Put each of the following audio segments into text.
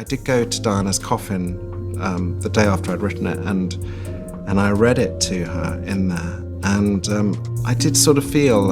I did go to Diana's coffin the day after I'd written it, and I read it to her in there. And I did sort of feel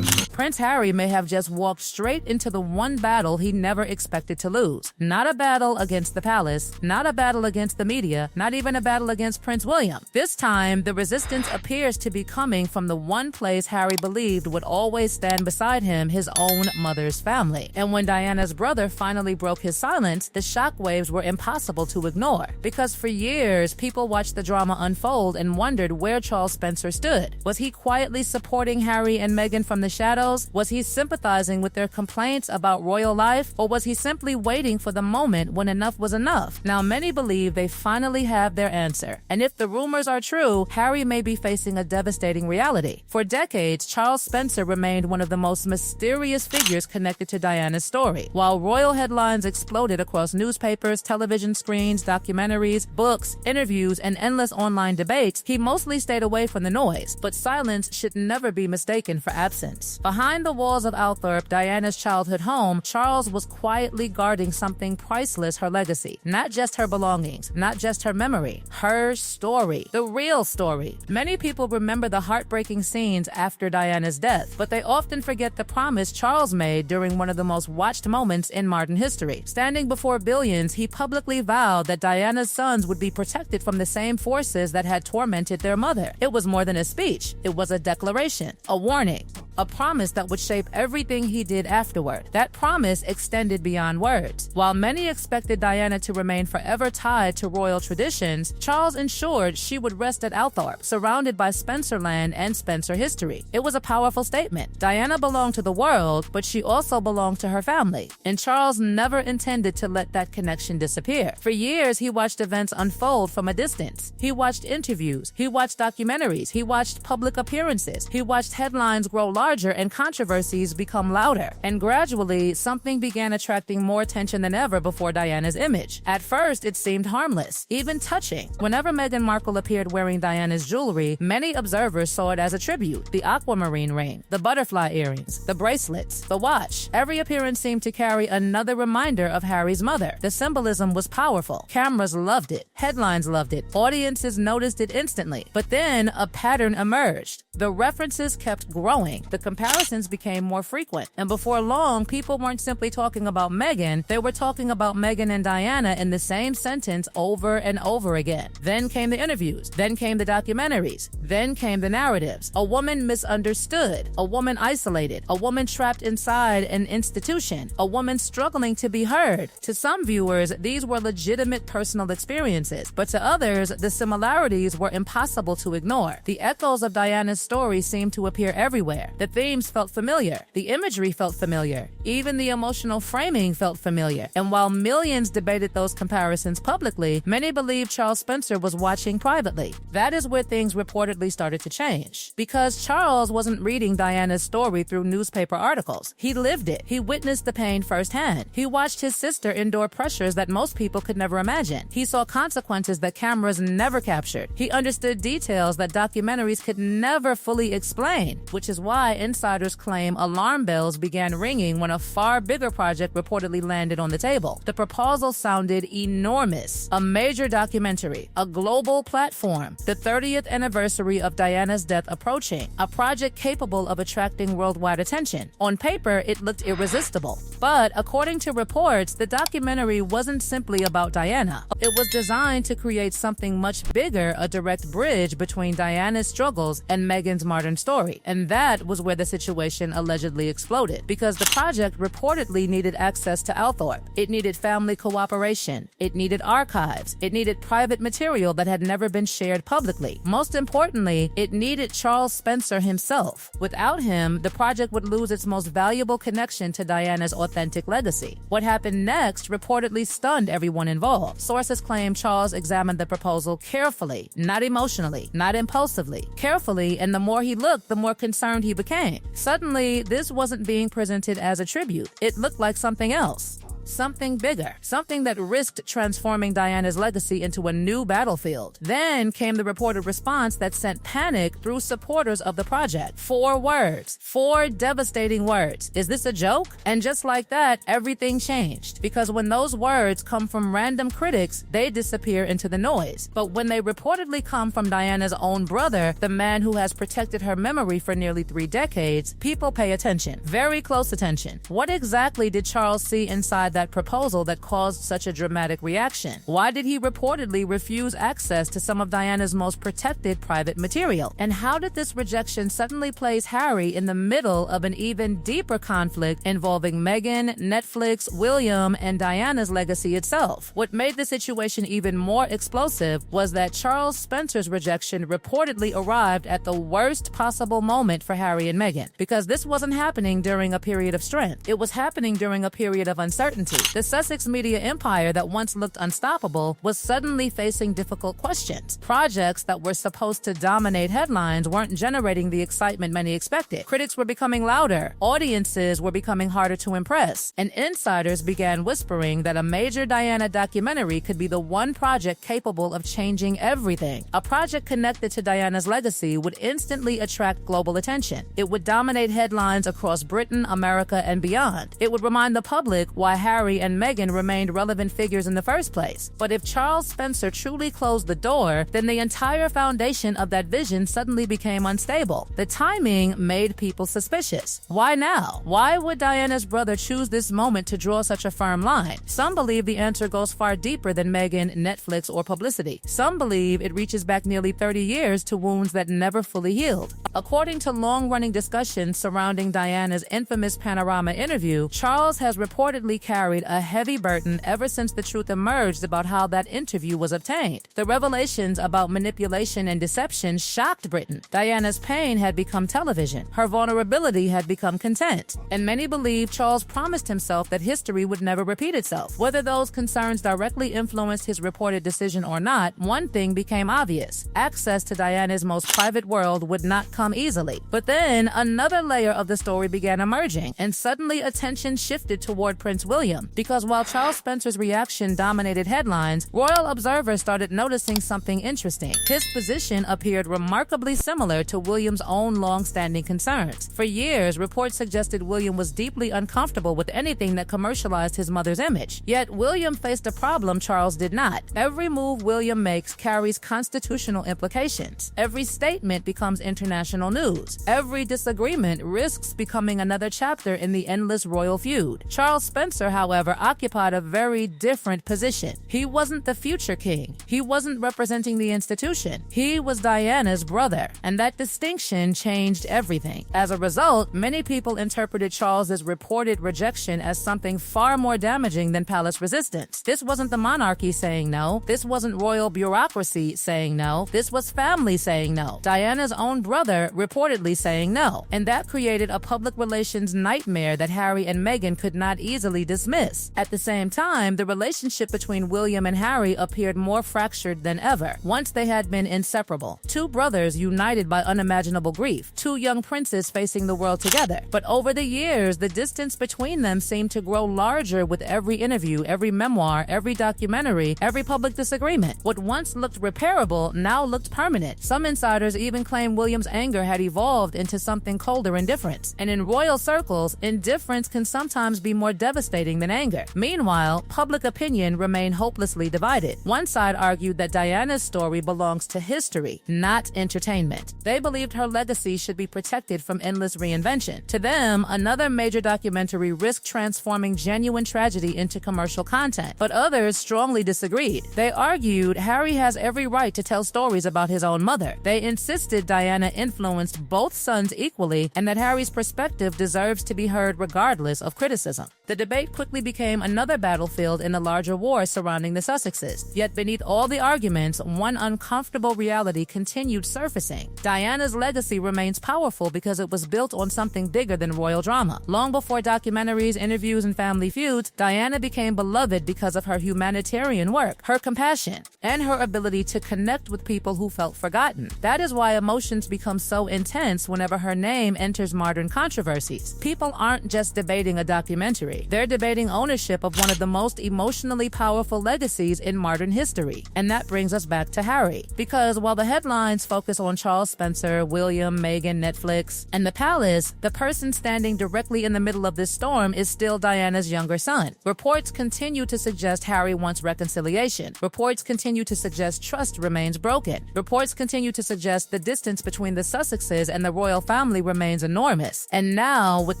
Prince Harry may have just walked straight into the one battle he never expected to lose. Not a battle against the palace, not a battle against the media, not even a battle against Prince William. This time, the resistance appears to be coming from the one place Harry believed would always stand beside him, his own mother's family. And when Diana's brother finally broke his silence, the shockwaves were impossible to ignore. Because for years, people watched the drama unfold and wondered where Charles Spencer stood. Was he quietly supporting Harry and Meghan from the shadows? Was he sympathizing with their complaints about royal life? Or was he simply waiting for the moment when enough was enough? Now, many believe they finally have their answer. And if the rumors are true, Harry may be facing a devastating reality. For decades, Charles Spencer remained one of the most mysterious figures connected to Diana's story. While royal headlines exploded across newspapers, television screens, documentaries, books, interviews, and endless online debates, he mostly stayed away from the noise. But silence should never be mistaken for absence. Behind the walls of Althorp, Diana's childhood home, Charles was quietly guarding something priceless, her legacy. Not just her belongings, not just her memory, her story, the real story. Many people remember the heartbreaking scenes after Diana's death, but they often forget the promise Charles made during one of the most watched moments in modern history. Standing before billions, he publicly vowed that Diana's sons would be protected from the same forces that had tormented their mother. It was more than a speech. It was a declaration, a warning, a promise that would shape everything he did afterward. That promise extended beyond words. While many expected Diana to remain forever tied to royal traditions, Charles ensured she would rest at Althorp, surrounded by Spencer land and Spencer history. It was a powerful statement. Diana belonged to the world, but she also belonged to her family. And Charles never intended to let that connection disappear. For years, he watched events unfold from a distance. He watched interviews. He watched documentaries. He watched public appearances. He watched headlines grow larger and controversies become louder. And gradually, something began attracting more attention than ever before Diana's image. At first, it seemed harmless, even touching. Whenever Meghan Markle appeared wearing Diana's jewelry, many observers saw it as a tribute. The aquamarine ring, the butterfly earrings, the bracelets, the watch. Every appearance seemed to carry another reminder of Harry's mother. The symbolism was powerful. Cameras loved it. Headlines loved it. Audiences noticed it instantly. But then a pattern emerged. The references kept growing. The comparisons became more frequent. And before long, people weren't simply talking about Meghan, they were talking about Meghan and Diana in the same sentence over and over again. Then came the interviews. Then came the documentaries. Then came the narratives. A woman misunderstood. A woman isolated. A woman trapped inside an institution. A woman struggling to be heard. To some viewers, these were legitimate personal experiences. But to others, the similarities were impossible to ignore. The echoes of Diana's story seemed to appear everywhere. The themes felt familiar. The imagery felt familiar. Even the emotional framing felt familiar. And while millions debated those comparisons publicly, many believed Charles Spencer was watching privately. That is where things reportedly started to change. Because Charles wasn't reading Diana's story through newspaper articles. He lived it. He witnessed the pain firsthand. He watched his sister endure pressures that most people could never imagine. He saw consequences that cameras never captured. He understood details that documentaries could never fully explain, which is why insiders claim alarm bells began ringing when a far bigger project reportedly landed on the table. The proposal sounded enormous. A major documentary, a global platform, the 30th anniversary of Diana's death approaching, a project capable of attracting worldwide attention. On paper, it looked irresistible. But according to reports, the documentary wasn't simply about Diana. It was designed to create something much bigger, a direct bridge between Diana's struggles and Meghan's modern story. And that was where the situation allegedly exploded, because the project reportedly needed access to Althorp. It needed family cooperation. It needed archives. It needed private material that had never been shared publicly. Most importantly, it needed Charles Spencer himself. Without him, the project would lose its most valuable connection to Diana's authentic legacy. What happened next reportedly stunned everyone involved. Sources claim Charles examined the proposal carefully, not emotionally, not impulsively, carefully, and the more he looked, the more concerned he became. Suddenly, this wasn't being presented as a tribute. It looked like something else. something bigger, something that risked transforming Diana's legacy into a new battlefield. Then came the reported response that sent panic through supporters of the project. 4 words, 4 devastating words. Is this a joke? And just like that, everything changed. Because when those words come from random critics, they disappear into the noise. But when they reportedly come from Diana's own brother, the man who has protected her memory for nearly 3 decades, people pay attention. Very close attention. What exactly did Charles see inside that proposal that caused such a dramatic reaction? Why did he reportedly refuse access to some of Diana's most protected private material? And how did this rejection suddenly place Harry in the middle of an even deeper conflict involving Meghan, Netflix, William, and Diana's legacy itself? What made the situation even more explosive was that Charles Spencer's rejection reportedly arrived at the worst possible moment for Harry and Meghan, because this wasn't happening during a period of strength. It was happening during a period of uncertainty. The Sussex media empire that once looked unstoppable was suddenly facing difficult questions. Projects that were supposed to dominate headlines weren't generating the excitement many expected. Critics were becoming louder, audiences were becoming harder to impress, and insiders began whispering that a major Diana documentary could be the one project capable of changing everything. A project connected to Diana's legacy would instantly attract global attention. It would dominate headlines across Britain, America, and beyond. It would remind the public why Harry and Meghan remained relevant figures in the first place. But if Charles Spencer truly closed the door, then the entire foundation of that vision suddenly became unstable. The timing made people suspicious. Why now? Why would Diana's brother choose this moment to draw such a firm line? Some believe the answer goes far deeper than Meghan, Netflix, or publicity. Some believe it reaches back nearly 30 years to wounds that never fully healed. According to long-running discussions surrounding Diana's infamous Panorama interview, Charles has reportedly carried a heavy burden ever since the truth emerged about how that interview was obtained. The revelations about manipulation and deception shocked Britain. Diana's pain had become television. Her vulnerability had become content. And many believe Charles promised himself that history would never repeat itself. Whether those concerns directly influenced his reported decision or not, one thing became obvious. Access to Diana's most private world would not come easily. But then another layer of the story began emerging, and suddenly attention shifted toward Prince William. Because while Charles Spencer's reaction dominated headlines, royal observers started noticing something interesting. His position appeared remarkably similar to William's own long-standing concerns. For years, reports suggested William was deeply uncomfortable with anything that commercialized his mother's image. Yet William faced a problem Charles did not. Every move William makes carries constitutional implications. Every statement becomes international news. Every disagreement risks becoming another chapter in the endless royal feud. Charles Spencer, however, occupied a very different position. He wasn't the future king. He wasn't representing the institution. He was Diana's brother, and that distinction changed everything. As a result, many people interpreted Charles's reported rejection as something far more damaging than palace resistance. This wasn't the monarchy saying no. This wasn't royal bureaucracy saying no. This was family saying no. Diana's own brother reportedly saying no. And that created a public relations nightmare that Harry and Meghan could not easily dismiss. At the same time, the relationship between William and Harry appeared more fractured than ever. Once they had been inseparable. 2 brothers united by unimaginable grief. 2 young princes facing the world together. But over the years, the distance between them seemed to grow larger with every interview, every memoir, every documentary, every public disagreement. What once looked repairable now looked permanent. Some insiders even claim William's anger had evolved into something colder indifference. And in royal circles, indifference can sometimes be more devastating than anger. Meanwhile, public opinion remained hopelessly divided. One side argued that Diana's story belongs to history, not entertainment. They believed her legacy should be protected from endless reinvention. To them, another major documentary risked transforming genuine tragedy into commercial content. But others strongly disagreed. They argued Harry has every right to tell stories about his own mother. They insisted Diana influenced both sons equally and that Harry's perspective deserves to be heard regardless of criticism. The debate quickly became another battlefield in the larger war surrounding the Sussexes. Yet beneath all the arguments, one uncomfortable reality continued surfacing. Diana's legacy remains powerful because it was built on something bigger than royal drama. Long before documentaries, interviews, and family feuds, Diana became beloved because of her humanitarian work, her compassion, and her ability to connect with people who felt forgotten. That is why emotions become so intense whenever her name enters modern controversies. People aren't just debating a documentary. They're debating insinuating ownership of one of the most emotionally powerful legacies in modern history. And that brings us back to Harry. Because while the headlines focus on Charles Spencer, William, Meghan, Netflix, and the palace, the person standing directly in the middle of this storm is still Diana's younger son. Reports continue to suggest Harry wants reconciliation. Reports continue to suggest trust remains broken. Reports continue to suggest the distance between the Sussexes and the royal family remains enormous. And now, with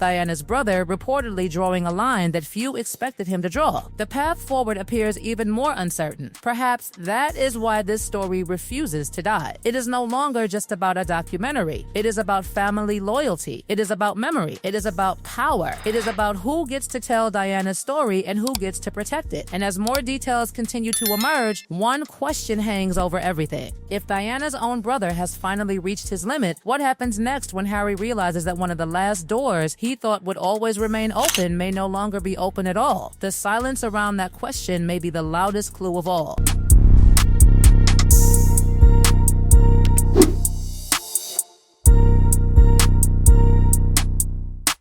Diana's brother reportedly drawing a line that few expected him to draw, the path forward appears even more uncertain. Perhaps that is why this story refuses to die. It is no longer just about a documentary. It is about family loyalty. It is about memory. It is about power. It is about who gets to tell Diana's story and who gets to protect it. And as more details continue to emerge, one question hangs over everything. If Diana's own brother has finally reached his limit, what happens next when Harry realizes that one of the last doors he thought would always remain open may no longer be open at all? The silence around that question may be the loudest clue of all.